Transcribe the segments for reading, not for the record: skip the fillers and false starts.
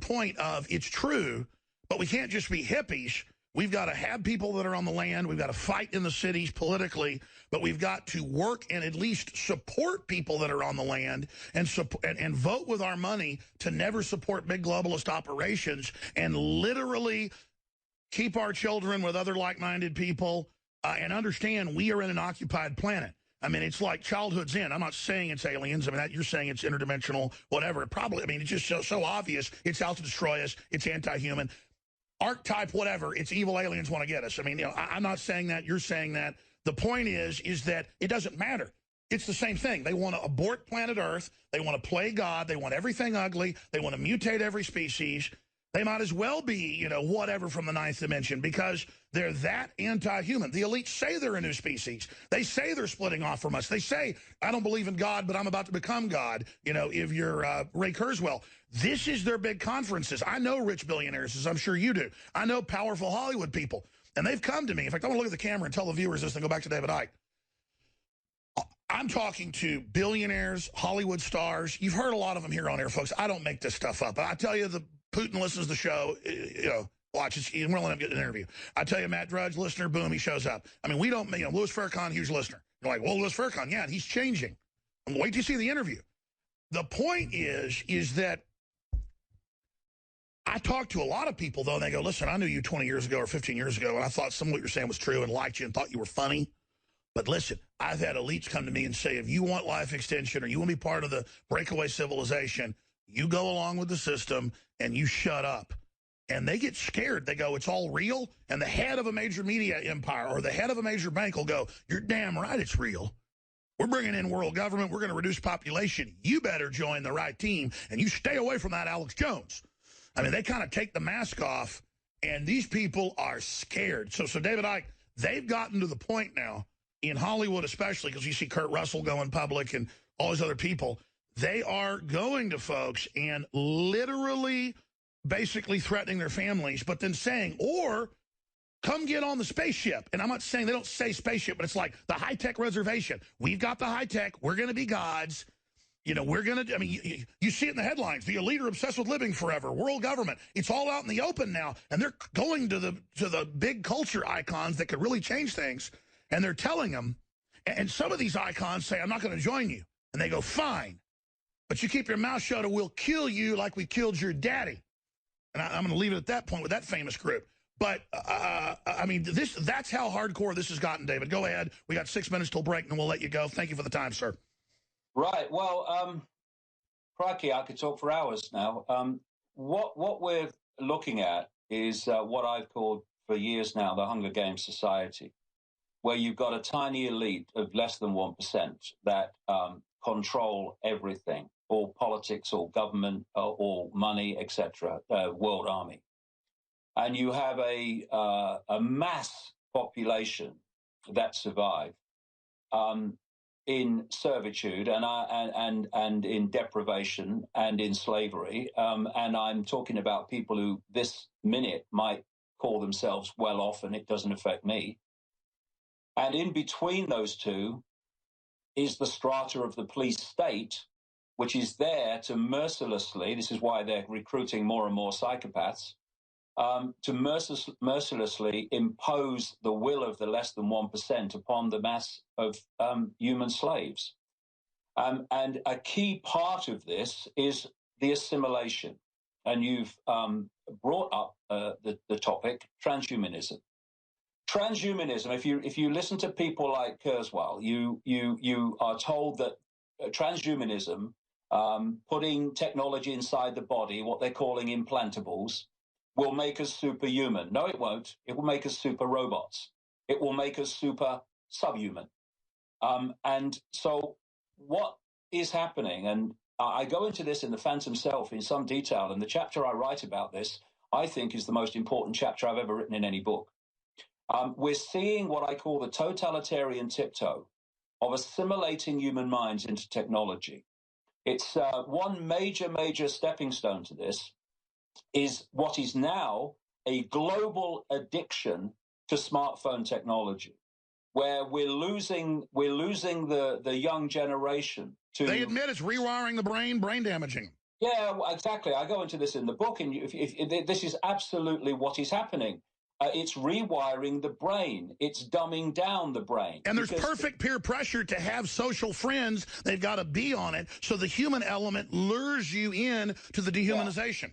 point of it's true, but we can't just be hippies. We've got to have people that are on the land. We've got to fight in the cities politically, but we've got to work and at least support people that are on the land and vote with our money to never support big globalist operations and literally keep our children with other like-minded people and understand we are in an occupied planet. I mean, it's like childhood's end. I'm not saying it's aliens. I mean, you're saying it's interdimensional, whatever. Probably, I mean, it's just so obvious. It's out to destroy us. It's anti-human. Archetype, whatever, it's evil aliens want to get us. I mean, you know, I'm not saying that, you're saying that. The point is that it doesn't matter. It's the same thing. They want to abort planet Earth. They want to play God. They want everything ugly. They want to mutate every species. They might as well be, you know, whatever from the ninth dimension because they're that anti-human. The elites say they're a new species. They say they're splitting off from us. They say, I don't believe in God, but I'm about to become God, you know, if you're Ray Kurzweil. This is their big conferences. I know rich billionaires, as I'm sure you do. I know powerful Hollywood people, and they've come to me. In fact, I want to look at the camera and tell the viewers this and go back to David Icke. I'm talking to billionaires, Hollywood stars. You've heard a lot of them here on air, folks. I don't make this stuff up. I tell you, the Putin listens to the show, you know, watch it. We're going to get an interview. I tell you, Matt Drudge, listener, boom, he shows up. I mean, we don't, you know, Louis Farrakhan, huge listener. You're like, well, Louis Farrakhan, yeah, he's changing. Wait till you see the interview. The point is that I talk to a lot of people, though, and they go, listen, I knew you 20 years ago or 15 years ago, and I thought some of what you're saying was true and liked you and thought you were funny. But listen, I've had elites come to me and say, if you want life extension or you want to be part of the breakaway civilization, you go along with the system and you shut up. And they get scared. They go, it's all real. And the head of a major media empire or the head of a major bank will go, you're damn right it's real. We're bringing in world government. We're going to reduce population. You better join the right team. And you stay away from that Alex Jones. I mean, they kind of take the mask off. And these people are scared. So David Icke, they've gotten to the point now, in Hollywood especially, because you see Kurt Russell going public and all these other people, they are going to folks and literally basically threatening their families, but then saying, or come get on the spaceship. And I'm not saying they don't say spaceship, but it's like the high-tech reservation. We've got the high-tech. We're going to be gods. You know, we're going to, I mean, you see it in the headlines. The elite are obsessed with living forever. World government. It's all out in the open now. And they're going to the big culture icons that could really change things. And they're telling them, and some of these icons say, I'm not going to join you. And they go, fine. But you keep your mouth shut or we'll kill you like we killed your daddy. And I'm going to leave it at that point with that famous group. But, I mean, that's how hardcore this has gotten, David. Go ahead. We got 6 minutes till break, and we'll let you go. Thank you for the time, sir. Right. Well, crikey, I could talk for hours now. What we're looking at is what I've called for years now the Hunger Games Society, where you've got a tiny elite of less than 1% that control everything, all politics, all government, all money, etc., world army. And you have a mass population that survive in servitude and in deprivation and in slavery. And I'm talking about people who this minute might call themselves well off, and it doesn't affect me. And in between those two is the strata of the police state, which is there to mercilessly, this is why they're recruiting more and more psychopaths, to mercilessly impose the will of the less than 1% upon the mass of human slaves. And a key part of this is the assimilation. And you've brought up the topic, transhumanism. Transhumanism, if you listen to people like Kurzweil, you are told that transhumanism, putting technology inside the body, what they're calling implantables, will make us superhuman. No, it won't. It will make us super robots. It will make us super subhuman. And so what is happening, and I go into this in The Phantom Self in some detail, and the chapter I write about this, I think, is the most important chapter I've ever written in any book. We're seeing what I call the totalitarian tiptoe of assimilating human minds into technology. It's one major stepping stone to this is what is now a global addiction to smartphone technology, where we're losing the young generation to... They admit it's rewiring the brain damaging. Yeah, well, exactly. I go into this in the book, and this is absolutely what is happening. It's rewiring the brain. It's dumbing down the brain. And there's perfect peer pressure to have social friends. They've got to be on it. So the human element lures you in to the dehumanization.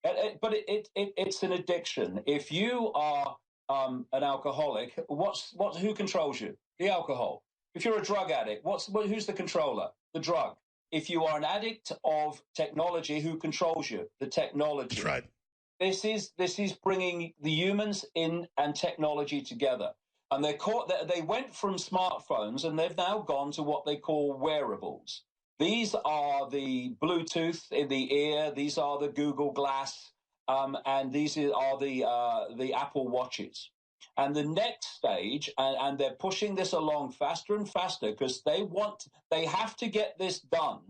Yeah. But it's an addiction. If you are an alcoholic, who controls you? The alcohol. If you're a drug addict, who's the controller? The drug. If you are an addict of technology, who controls you? The technology. That's right. This is bringing the humans in and technology together. And they went from smartphones and they've now gone to what they call wearables. These are the Bluetooth in the ear. These are the Google Glass, and these are the Apple Watches. And the next stage, and they're pushing this along faster and faster because they have to get this done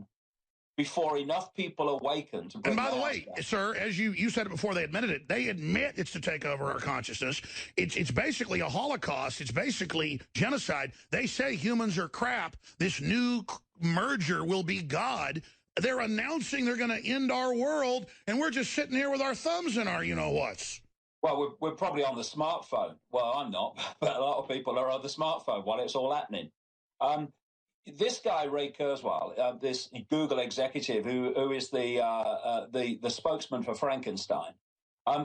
before enough people awaken to bring. And by the way, sir, as you said it before, they admitted it. They admit it's to take over our consciousness. It's basically a Holocaust. It's basically genocide. They say humans are crap. This new merger will be God. They're announcing they're going to end our world, and we're just sitting here with our thumbs in our you-know-whats. Well, we're probably on the smartphone. Well, I'm not, but a lot of people are on the smartphone while it's all happening. This guy, Ray Kurzweil, this Google executive who is the spokesman for Frankenstein,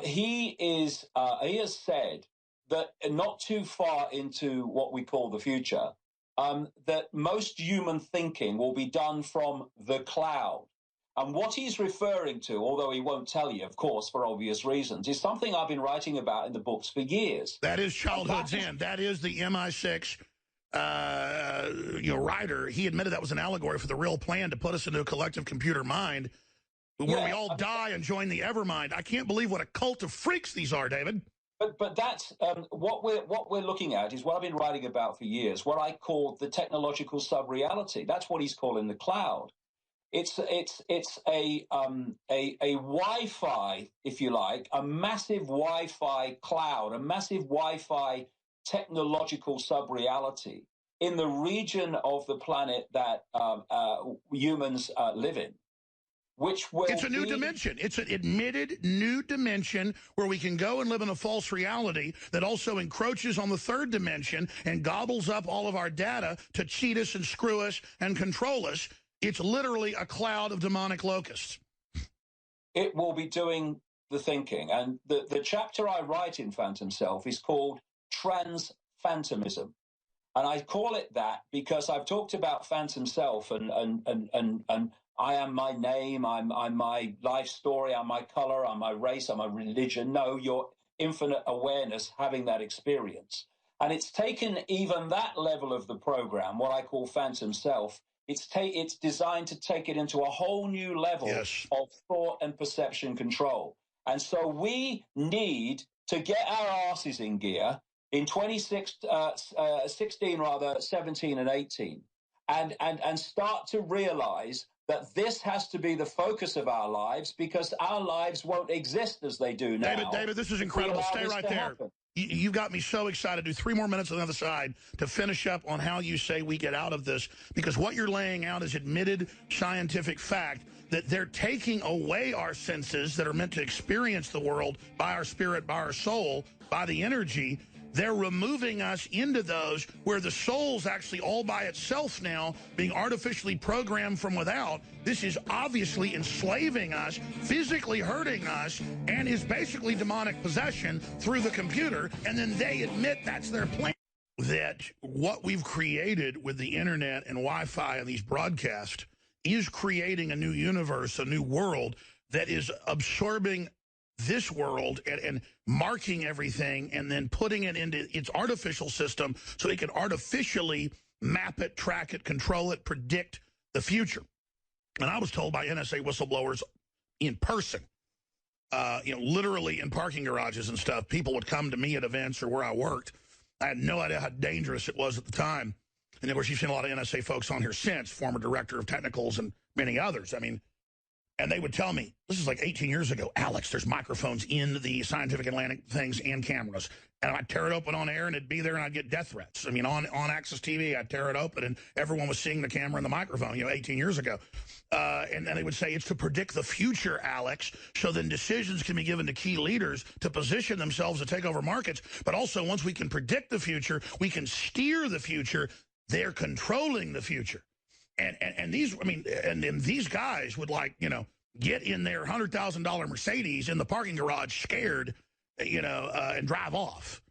he has said that not too far into what we call the future, that most human thinking will be done from the cloud. And what he's referring to, although he won't tell you, of course, for obvious reasons, is something I've been writing about in the books for years. That is childhood's end. That is the MI6 writer. He admitted that was an allegory for the real plan to put us into a collective computer mind where we all die and join the Evermind. I can't believe what a cult of freaks these are, David. But that's what we're looking at is what I've been writing about for years, what I call the technological sub-reality. That's what he's calling the cloud. It's a Wi-Fi, if you like, a massive Wi-Fi cloud, a massive Wi-Fi technological sub-reality in the region of the planet that humans live in, which will It's a new dimension. It's an admitted new dimension where we can go and live in a false reality that also encroaches on the third dimension and gobbles up all of our data to cheat us and screw us and control us. It's literally a cloud of demonic locusts. It will be doing the thinking. And the chapter I write in Phantom Self is called Transphantomism. And I call it that because I've talked about Phantom Self and I am my name, I'm my life story, I'm my color, I'm my race, I'm my religion. No, your infinite awareness having that experience. And it's taken even that level of the program, what I call Phantom Self, it's designed to take it into a whole new level of thought and perception control. And so we need to get our asses in gear in 2016, 17 and 18, and start to realize that this has to be the focus of our lives because our lives won't exist as they do now. David, this is incredible. Stay right there. You got me so excited. Do 3 more minutes on the other side to finish up on how you say we get out of this, because what you're laying out is admitted scientific fact that they're taking away our senses that are meant to experience the world by our spirit, by our soul, by the energy. They're removing us into those where the soul's actually all by itself now, being artificially programmed from without. This is obviously enslaving us, physically hurting us, and is basically demonic possession through the computer. And then they admit that's their plan. That what we've created with the internet and Wi-Fi and these broadcasts is creating a new universe, a new world that is absorbing this world and marking everything and then putting it into its artificial system so it can artificially map it, track it, control it, predict the future. And I was told by NSA whistleblowers in person, literally in parking garages and stuff, people would come to me at events or where I worked. I had no idea how dangerous it was at the time. And of course, you've seen a lot of NSA folks on here since, former director of technicals and many others. I mean, And they would tell me, this is like 18 years ago, Alex, there's microphones in the Scientific Atlantic things and cameras. And I'd tear it open on air and it'd be there and I'd get death threats. I mean, on Access TV, I'd tear it open and everyone was seeing the camera and the microphone, 18 years ago. And then they would say, it's to predict the future, Alex, so then decisions can be given to key leaders to position themselves to take over markets. But also, once we can predict the future, we can steer the future. They're controlling the future. And these guys would get in their $100,000 Mercedes in the parking garage scared, and drive off.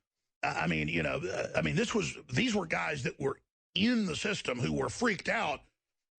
These were guys that were in the system who were freaked out.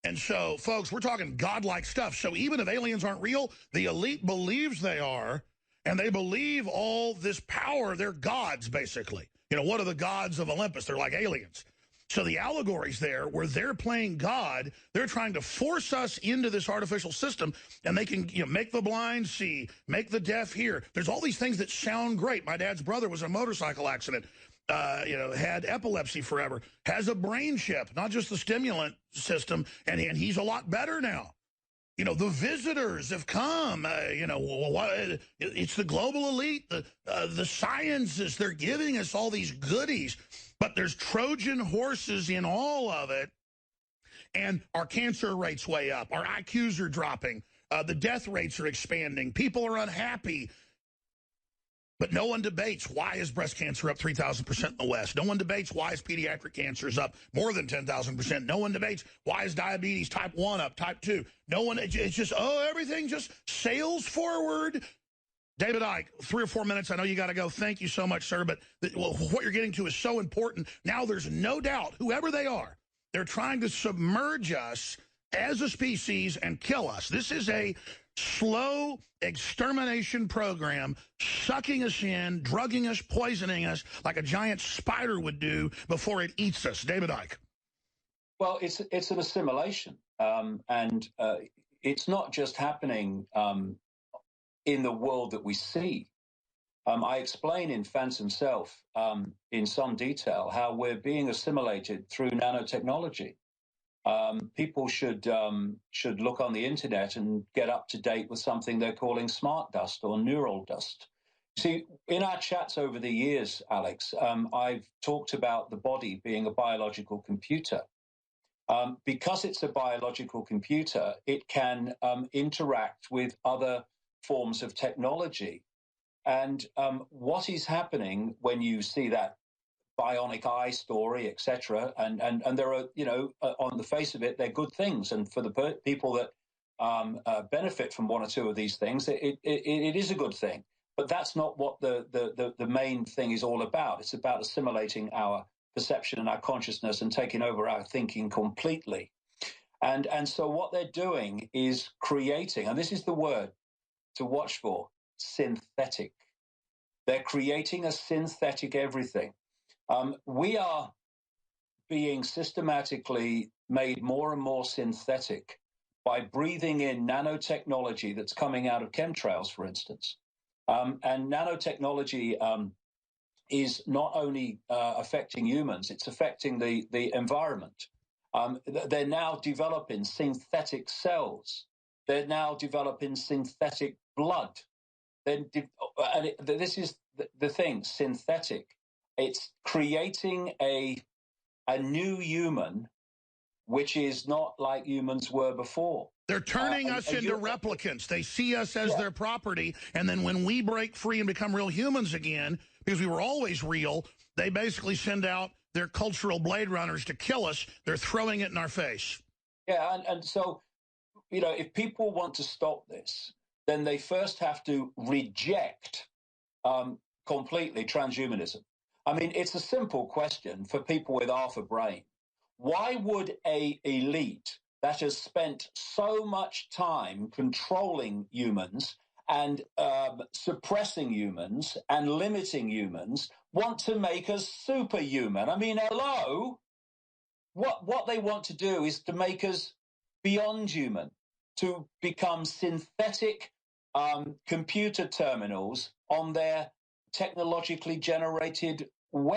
And so, folks, we're talking godlike stuff. So even if aliens aren't real, the elite believes they are, and they believe all this power, they're gods, basically. What are the gods of Olympus? They're like aliens. So the allegories there, where they're playing God, they're trying to force us into this artificial system, and they can make the blind see, make the deaf hear. There's all these things that sound great. My dad's brother was in a motorcycle accident, had epilepsy forever, has a brain chip, not just the stimulant system, and he's a lot better now. The visitors have come. It's the global elite, the sciences. They're giving us all these goodies. But there's Trojan horses in all of it, and our cancer rates way up. Our IQs are dropping. The death rates are expanding. People are unhappy. But no one debates why is breast cancer up 3,000% in the West. No one debates why is pediatric cancers up more than 10,000%. No one debates why is diabetes type 1 up, type 2. No one, it's just, everything just sails forward. David Icke, 3 or 4 minutes. I know you got to go. Thank you so much, sir. But what you're getting to is so important. Now there's no doubt, whoever they are, they're trying to submerge us as a species and kill us. This is a slow extermination program, sucking us in, drugging us, poisoning us like a giant spider would do before it eats us. David Icke. Well, it's an assimilation. And it's not just happening in the world that we see. I explain in Phantom Self in some detail how we're being assimilated through nanotechnology. People should look on the internet and get up to date with something they're calling smart dust or neural dust. See, in our chats over the years, Alex, I've talked about the body being a biological computer. Because it's a biological computer, it can interact with other forms of technology. And what is happening when you see that bionic eye story, etc., and there are, on the face of it, they're good things. And for the people that benefit from one or two of these things, it is a good thing. But that's not what the main thing is all about. It's about assimilating our perception and our consciousness and taking over our thinking completely. And so what they're doing is creating, and this is the word to watch for, synthetic. They're creating a synthetic everything. We are being systematically made more and more synthetic by breathing in nanotechnology that's coming out of chemtrails, for instance. And nanotechnology is not only affecting humans, it's affecting the environment. They're now developing synthetic cells. They're now developing synthetic blood. This is the thing, synthetic. It's creating a new human, which is not like humans were before. They're turning us into replicants. They see us as their property, and then when we break free and become real humans again, because we were always real, they basically send out their cultural Blade Runners to kill us. They're throwing it in our face. Yeah, and so, if people want to stop this, then they first have to reject completely transhumanism. I mean, it's a simple question for people with half a brain. Why would an elite that has spent so much time controlling humans and suppressing humans and limiting humans want to make us superhuman? I mean, hello? What they want to do is to make us beyond human, to become synthetic computer terminals on their technologically generated